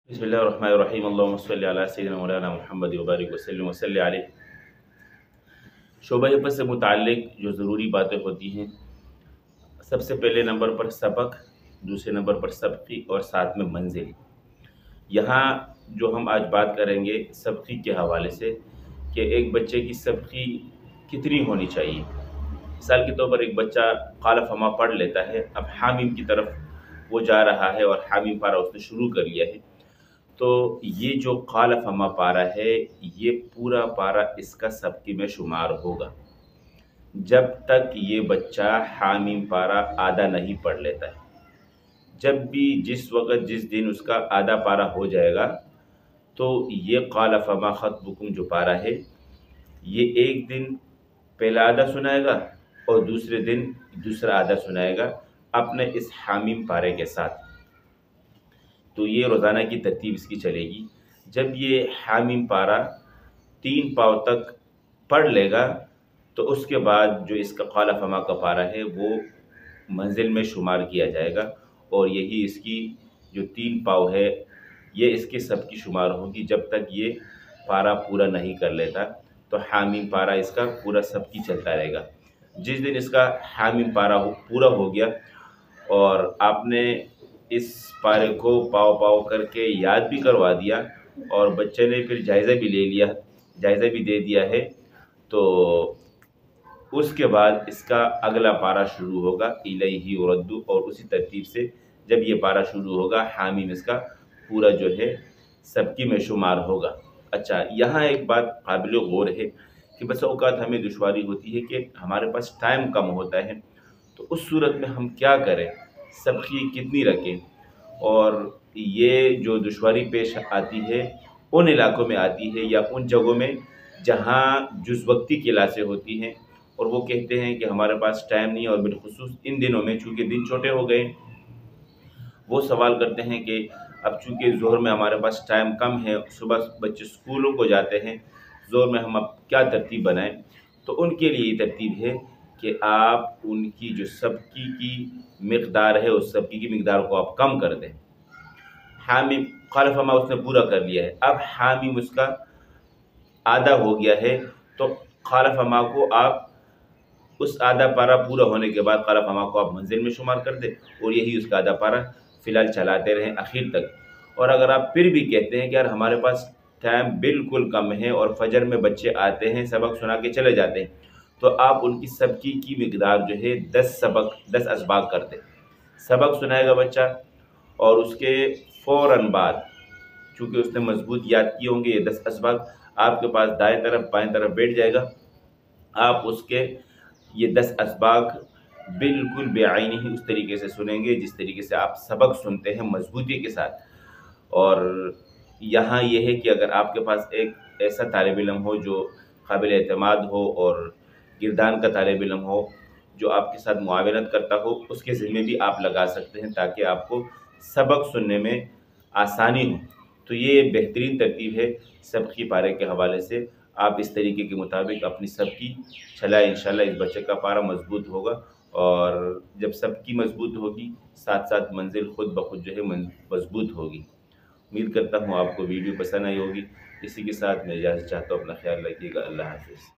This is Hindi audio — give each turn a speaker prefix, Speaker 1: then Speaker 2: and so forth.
Speaker 1: बिस्मिल्लाहिर्रहमानिर्रहीम अल्लाहुम्मा सल्लि अला सय्यिदिना मौलाना मुहम्मद व बारिक वसल्लिम वसल्लि अलैहि। शोबा हिफ़्ज़ से मुताल्लिक़ जो ज़रूरी बातें होती हैं, सबसे पहले नंबर पर सबक, दूसरे नंबर पर सबकी और साथ में मंजिल। यहाँ जो हम आज बात करेंगे सबकी के हवाले से कि एक बच्चे की सबकी कितनी होनी चाहिए। मिसाल के तौर पर एक बच्चा क़ाल फ़मा पढ़ लेता है, अब हामीम की तरफ वो जा रहा है और हामीम पारा उसने शुरू कर लिया है, तो ये जो क़ाल फ़मा पारा है, ये पूरा पारा इसका सबकी में शुमार होगा जब तक ये बच्चा हामीम पारा आधा नहीं पढ़ लेता है। जब भी जिस वक़्त जिस दिन उसका आधा पारा हो जाएगा, तो ये क़ाल फ़मा ख़त्बुकुम जो पारा है, ये एक दिन पहला आधा सुनाएगा और दूसरे दिन दूसरा आधा सुनाएगा अपने इस हामीम पारे के साथ। तो ये रोज़ाना की तरतीब इसकी चलेगी। जब ये हामीम पारा 3 पाँव तक पढ़ लेगा, तो उसके बाद जो इसका क़ाल फ़मा का पारा है वो मंजिल में शुमार किया जाएगा और यही इसकी जो 3 पाँव है ये इसके सबकी शुमार होगी जब तक ये पारा पूरा नहीं कर लेता। तो हामीम पारा इसका पूरा सबकी चलता रहेगा। जिस दिन इसका हामीम पारा पूरा हो गया और आपने इस पारे को पाव-पाव करके याद भी करवा दिया और बच्चे ने फिर जायज़ा भी ले लिया, जायज़ा भी दे दिया है, तो उसके बाद इसका अगला पारा शुरू होगा इलैहि युरद्दु, और उसी तरतीब से जब ये पारा शुरू होगा हामीम इसका पूरा जो है सबकी में शुमार होगा। अच्छा, यहाँ एक बात काबिल गौर है कि बस औक़ात हमें दुश्वारी होती है कि हमारे पास टाइम कम होता है, तो उस सूरत में हम क्या करें, सबकी कितनी रखें। और ये जो दुश्वारी पेश आती है उन इलाकों में आती है या उन जगहों में जहाँ जुज़वक्ती क्लासें होती हैं और वो कहते हैं कि हमारे पास टाइम नहीं है, और बिलखुसूस इन दिनों में चूँकि दिन छोटे हो गए, वो सवाल करते हैं कि अब चूँकि ज़ोहर में हमारे पास टाइम कम है, सुबह बच्चे स्कूलों को जाते हैं, ज़ोहर में हम अब क्या तरतीब बनाएँ। तो उनके लिए ये तरतीब है कि आप उनकी जो सबकी की मिक़दार है, उस सबकी की मिक़दार को आप कम कर दें। हामीम क़ाल फ़मा उसने पूरा कर लिया है, अब हामीम उसका आधा हो गया है, तो क़ाल फ़मा को आप उस आधा पारा पूरा होने के बाद क़ाल फ़मा को आप मंजिल में शुमार कर दें और यही उसका आधा पारा फ़िलहाल चलाते रहें आखिर तक। और अगर आप फिर भी कहते हैं कि यार हमारे पास टाइम बिल्कुल कम है और फ़जर में बच्चे आते हैं, सबक सुना के चले जाते हैं, तो आप उनकी सबकी की मिक़दार जो है 10 सबक 10 असबाग कर दें। सबक सुनाएगा बच्चा और उसके फ़ौरन बाद चूँकि उसने मज़बूत याद किए होंगे ये 10 असबाग, आपके पास दाएँ तरफ बाएँ तरफ बैठ जाएगा। आप उसके ये 10 असबाग बिल्कुल बेआइनी उस तरीके से सुनेंगे जिस तरीके से आप सबक सुनते हैं, मज़बूती के साथ। और यहाँ ये है कि अगर आपके पास एक ऐसा तालिब इल्म हो जो काबिल एतमाद हो और गिरदान का तालिब इल्म हो जो आपके साथ मुआवनत करता हो, उसके ज़िम्मे भी आप लगा सकते हैं ताकि आपको सबक सुनने में आसानी हो। तो ये बेहतरीन तरतीब है सबकी पारे के हवाले से। आप इस तरीके के मुताबिक अपनी सबकी चलाएँ, इंशाअल्लाह इस बच्चे का पारा मज़बूत होगा। और जब सबकी मज़बूत होगी, साथ-साथ मंजिल खुद ब खुद जो है मज़बूत होगी। उम्मीद करता हूँ आपको वीडियो पसंद आई होगी। इसी के साथ मैं इजाज़त चाहता हूँ। अपना ख़्याल रखिएगा। अल्लाह हाफ़िज़।